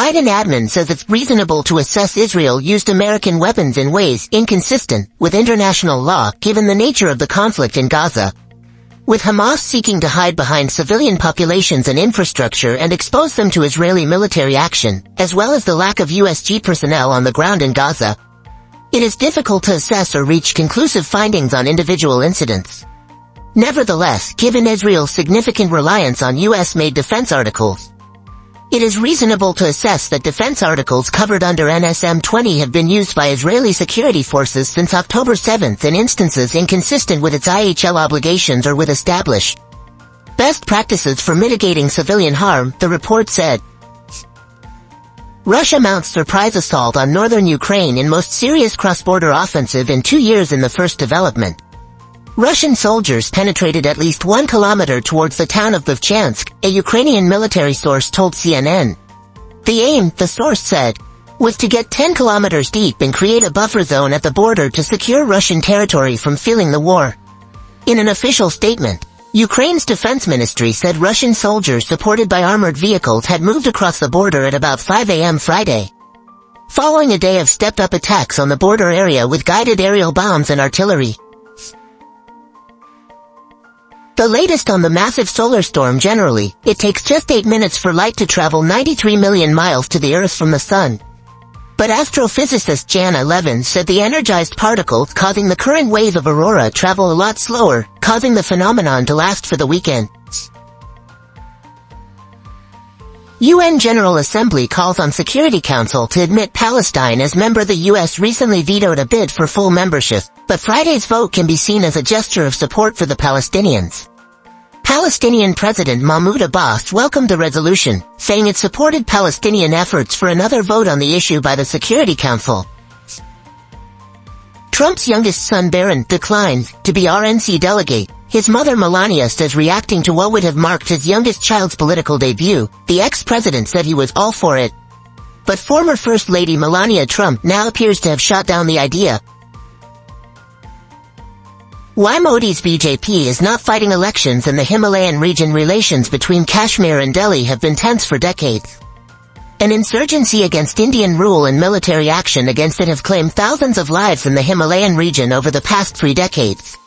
Biden admin says it's reasonable to assess Israel used American weapons in ways inconsistent with international law given the nature of the conflict in Gaza. With Hamas seeking to hide behind civilian populations and infrastructure and expose them to Israeli military action, as well as the lack of USG personnel on the ground in Gaza, it is difficult to assess or reach conclusive findings on individual incidents. Nevertheless, given Israel's significant reliance on US-made defense articles, it is reasonable to assess that defense articles covered under NSM-20 have been used by Israeli security forces since October 7 in instances inconsistent with its IHL obligations or with established best practices for mitigating civilian harm, the report said. Russia mounts surprise assault on northern Ukraine in most serious cross-border offensive in 2 years in the first development. Russian soldiers penetrated at least 1 kilometer towards the town of Vovchansk, a Ukrainian military source told CNN. The aim, the source said, was to get 10 kilometers deep and create a buffer zone at the border to secure Russian territory from fueling the war. In an official statement, Ukraine's defense ministry said Russian soldiers supported by armored vehicles had moved across the border at about 5 a.m. Friday, following a day of stepped-up attacks on the border area with guided aerial bombs and artillery. The latest on the massive solar storm generally, it takes just 8 minutes for light to travel 93 million miles to the Earth from the Sun. But astrophysicist Jana Levin said the energized particles causing the current wave of aurora travel a lot slower, causing the phenomenon to last for the weekend. UN General Assembly calls on Security Council to admit Palestine as member. The U.S. recently vetoed a bid for full membership, but Friday's vote can be seen as a gesture of support for the Palestinians. Palestinian President Mahmoud Abbas welcomed the resolution, saying it supported Palestinian efforts for another vote on the issue by the Security Council. Trump's youngest son Barron declined to be RNC delegate. His mother Melania says reacting to what would have marked his youngest child's political debut, the ex-president said he was all for it. But former First Lady Melania Trump now appears to have shot down the idea. Why Modi's BJP is not fighting elections in the Himalayan region. Relations between Kashmir and Delhi have been tense for decades. An insurgency against Indian rule and military action against it have claimed thousands of lives in the Himalayan region over the past 3 decades.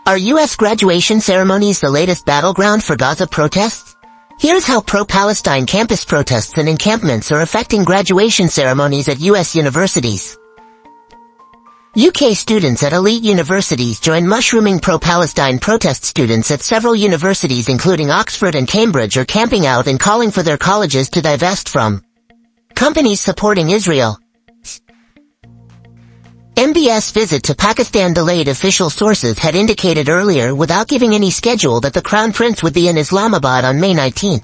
Are U.S. graduation ceremonies the latest battleground for Gaza protests? Here's how pro-Palestine campus protests and encampments are affecting graduation ceremonies at U.S. universities. UK students at elite universities join mushrooming pro-Palestine protest. Students at several universities including Oxford and Cambridge are camping out and calling for their colleges to divest from companies supporting Israel. MBS visit to Pakistan delayed. Official sources had indicated earlier without giving any schedule that the Crown Prince would be in Islamabad on May 19.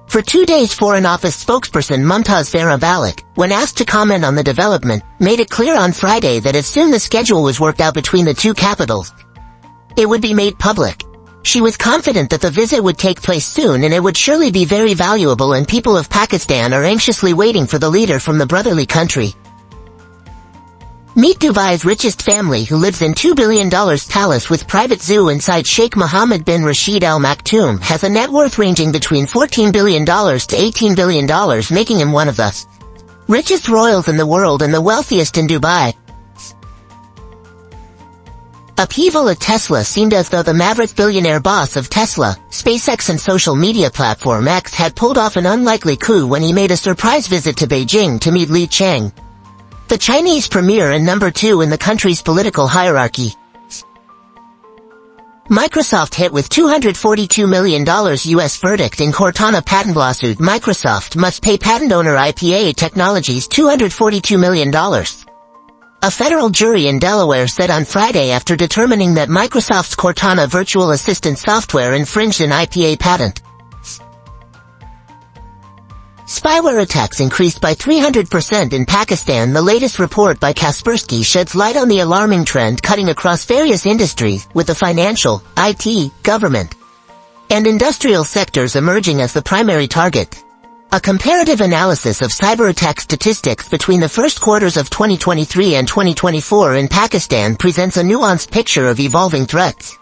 For 2 days, Foreign Office spokesperson Mumtaz Farah Malik, when asked to comment on the development, made it clear on Friday that as soon the schedule was worked out between the two capitals, it would be made public. She was confident that the visit would take place soon and it would surely be very valuable, and people of Pakistan are anxiously waiting for the leader from the brotherly country. Meet Dubai's richest family who lives in $2 billion palace with private zoo inside. Sheikh Mohammed bin Rashid Al Maktoum has a net worth ranging between $14 billion to $18 billion, making him one of the richest royals in the world and the wealthiest in Dubai. Upheaval at Tesla. Seemed as though the maverick billionaire boss of Tesla, SpaceX and social media platform X had pulled off an unlikely coup when he made a surprise visit to Beijing to meet Li Chang, the Chinese premier and number 2 in the country's political hierarchy. Microsoft hit with $242 million U.S. verdict in Cortana patent lawsuit. Microsoft must pay patent owner IPA Technologies $242 million. A federal jury in Delaware said on Friday after determining that Microsoft's Cortana virtual assistant software infringed an IPA patent. Spyware attacks increased by 300% in Pakistan. The latest report by Kaspersky sheds light on the alarming trend cutting across various industries, with the financial, IT, government, and industrial sectors emerging as the primary target. A comparative analysis of cyber attack statistics between the first quarters of 2023 and 2024 in Pakistan presents a nuanced picture of evolving threats.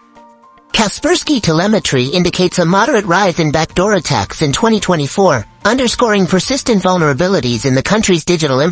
Kaspersky telemetry indicates a moderate rise in backdoor attacks in 2024, underscoring persistent vulnerabilities in the country's digital infrastructure.